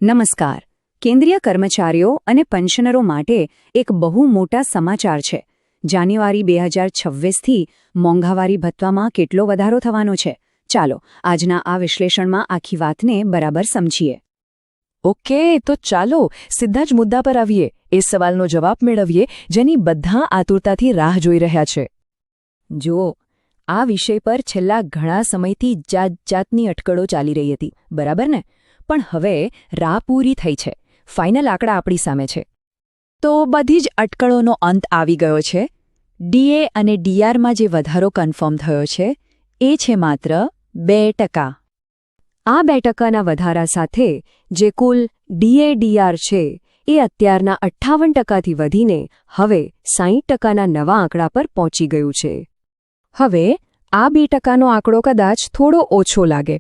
નમસ્કાર. કેન્દ્રીય કર્મચારીઓ અને પેન્શનરો માટે એક બહુ મોટા સમાચાર છે. જાન્યુઆરી 2026થી મોંઘવારી ભથ્થામાં કેટલો વધારો થવાનો છે. ચાલો આજના આ વિશ્લેષણમાં આખી વાતને બરાબર સમજીએ. ઓકે, તો ચાલો સીધા જ મુદ્દા પર આવીએ, એ સવાલનો જવાબ મેળવીએ જેની બધા આતુરતાથી રાહ જોઈ રહ્યા છે. જુઓ, આ વિષય પર છેલ્લા ઘણા સમયથી જાતની અટકળો ચાલી રહી હતી, બરાબર ને? પણ હવે રાહ પૂરી થઈ છે. ફાઇનલ આંકડા આપણી સામે છે. તો બધી જ અટકળોનો અંત આવી ગયો છે. ડીએ અને ડીઆરમાં જે વધારો કન્ફર્મ થયો છે એ છે માત્ર 2%. આ 2%ના વધારા સાથે જે કુલ ડીએ-ડીઆર છે એ અત્યારના 58%થી વધીને હવે 60%ના નવા આંકડા પર પહોંચી ગયું છે. હવે આ 2%નો આંકડો કદાચ થોડો ઓછો લાગે,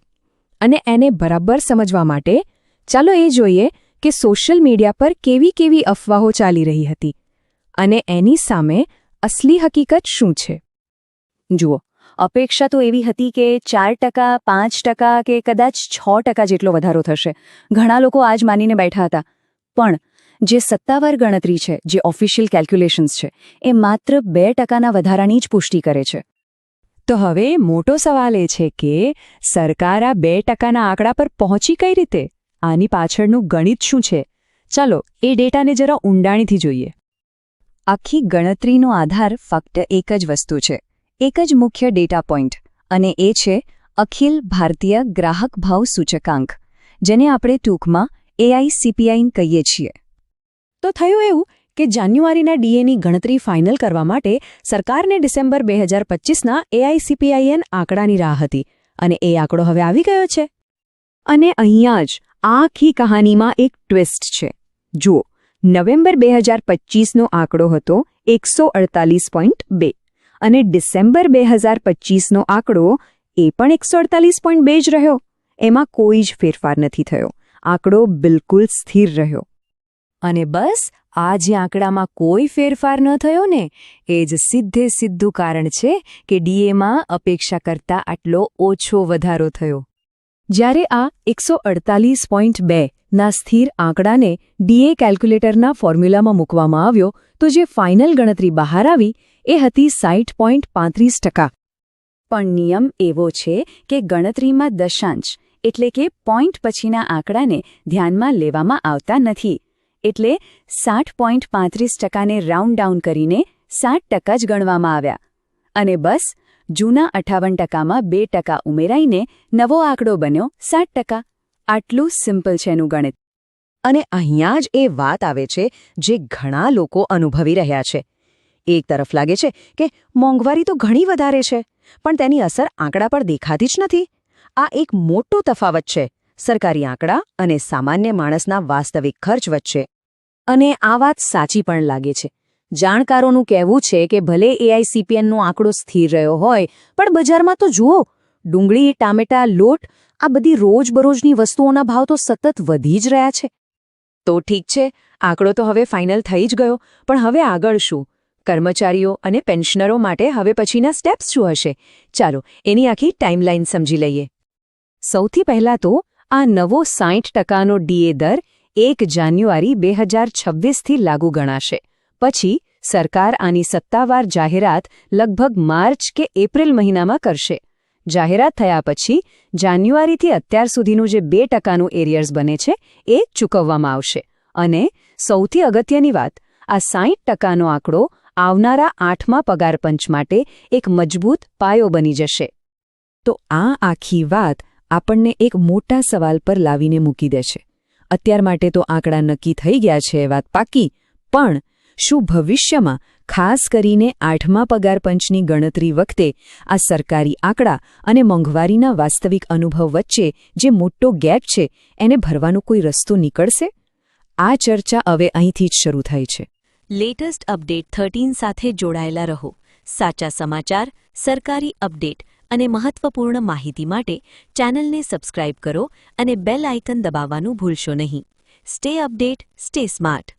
અને એને બરાબર સમજવા માટે ચાલો એ જોઈએ કે સોશિયલ મીડિયા પર કેવી અફવાઓ ચાલી રહી હતી અને એની સામે અસલી હકીકત શું છે. જુઓ, અપેક્ષા તો એવી હતી કે 4%, 5% કે કદાચ 6% જેટલો વધારો થશે. ઘણા લોકો આ જ માનીને બેઠા હતા. પણ જે સત્તાવાર ગણતરી છે, જે ઓફિશિયલ કેલ્ક્યુલેશન્સ છે, એ માત્ર 2%ના વધારાની જ પુષ્ટિ કરે છે. તો હવે મોટો સવાલ એ છે કે સરકાર આ 2%ના આંકડા પર પહોંચી કઈ રીતે? આની પાછળનું ગણિત શું છે? ચાલો એ ડેટાને જરા ઊંડાણથી જોઈએ. આખી ગણતરીનો આધાર ફક્ત એક જ વસ્તુ છે, એક જ મુખ્ય ડેટા પોઇન્ટ, અને એ છે અખિલ ભારતીય ગ્રાહક ભાવ સૂચકાંક, જેને આપણે ટૂંકમાં AICPI કહીએ છીએ. તો થયું એવું કે જાન્યુઆરીના ડીએની ગણતરી ફાઇનલ કરવા માટે સરકારને ડિસેમ્બર 2025ના AICPIN આંકડાની રાહ હતી, અને એ આંકડો હવે આવી ગયો છે. અને અહીંયા જ આખી કહાનીમાં એક ટ્વિસ્ટ છે. જુઓ, નવેમ્બર 2025નો આંકડો હતો 148.2 અને ડિસેમ્બર 2025નો આંકડો એ પણ 148.2 જ રહ્યો. એમાં કોઈ જ ફેરફાર નથી થયો. આંકડો બિલકુલ સ્થિર રહ્યો. અને બસ આ જે આંકડામાં કોઈ ફેરફાર ન થયો ને, એ જ સીધું કારણ છે કે ડીએમાં અપેક્ષા કરતાં આટલો ઓછો વધારો થયો. જ્યારે આ 148.2ના સ્થિર આંકડાને ડીએ કેલ્ક્યુલેટરના ફોર્મ્યુલામાં મૂકવામાં આવ્યો તો જે ફાઇનલ ગણતરી બહાર આવી એ હતી 60.35%. પણ નિયમ એવો છે કે ગણતરીમાં દશાંશ એટલે કે પોઈન્ટ પછીના આંકડાને ધ્યાનમાં લેવામાં આવતા નથી. એટલે 60.35%ને રાઉન્ડ ડાઉન કરીને 60% જ ગણવામાં આવ્યા. અને બસ જૂના 58%માં 2% ઉમેરાઈને નવો આંકડો બન્યો 60%. આટલું સિમ્પલ છે એનું ગણિત. અને અહીંયા જ એ વાત આવે છે જે ઘણા લોકો અનુભવી રહ્યા છે. એક તરફ લાગે છે કે મોંઘવારી તો ઘણી વધારે છે, પણ તેની અસર આંકડા પર દેખાતી જ નથી. આ એક મોટો તફાવત છે સરકારી આંકડા અને સામાન્ય માણસના વાસ્તવિક ખર્ચ વચ્ચે. અને આ વાત સાચી પણ લાગે છે. જાણકારોનું કહેવું છે કે ભલે AICPIનો આંકડો સ્થિર રહ્યો હોય, પણ બજારમાં તો જુઓ, ડુંગળી, ટામેટા, લોટ, આ બધી રોજબરોજની વસ્તુઓના ભાવ તો સતત વધી જ રહ્યા છે. તો ઠીક છે, આંકડો તો હવે ફાઇનલ થઈ જ ગયો, પણ હવે આગળ શું? કર્મચારીઓ અને પેન્શનરો માટે હવે પછીના સ્ટેપ્સ શું હશે? ચાલો એની આખી ટાઈમલાઈન સમજી લઈએ. સૌથી પહેલાં તો આ નવો 60%નો ડીએ દર 1 જાન્યુઆરી 2026થી લાગુ ગણાશે. પછી સરકાર આની સત્તાવાર જાહેરાત લગભગ માર્ચ કે એપ્રિલ મહિનામાં કરશે. જાહેરાત થયા પછી જાન્યુઆરીથી અત્યાર સુધીનું જે 2%નું એરિયર્સ બને છે એ ચૂકવવામાં આવશે. અને સૌથી અગત્યની વાત, આ 60%નો આંકડો આવનારા 8મા પગાર પંચ માટે એક મજબૂત પાયો બની જશે. તો આ આખી વાત આપણને એક મોટા સવાલ પર લાવીને મૂકી દે છે. અત્યાર માટે તો આંકડા નક્કી થઈ ગયા છે, વાત પાકી. પણ શું ભવિષ્યમાં, ખાસ કરીને 8મા પગાર પંચની ગણતરી વખતે, આ સરકારી આંકડા અને મોંઘવારીના વાસ્તવિક અનુભવ વચ્ચે જે મોટો ગેપ છે એને ભરવાનો કોઈ રસ્તો નીકળશે? આ ચર્ચા હવે અહીંથી જ શરૂ થઈ છે. લેટેસ્ટ અપડેટ 13 સાથે જોડાયેલા રહો. સાચા સમાચાર, સરકારી અપડેટ અને મહત્વપૂર્ણ માહિતી માટે ચેનલને સબસ્ક્રાઇબ કરો અને બેલ આઇકન દબાવવાનું ભૂલશો નહીં. Stay update, stay smart.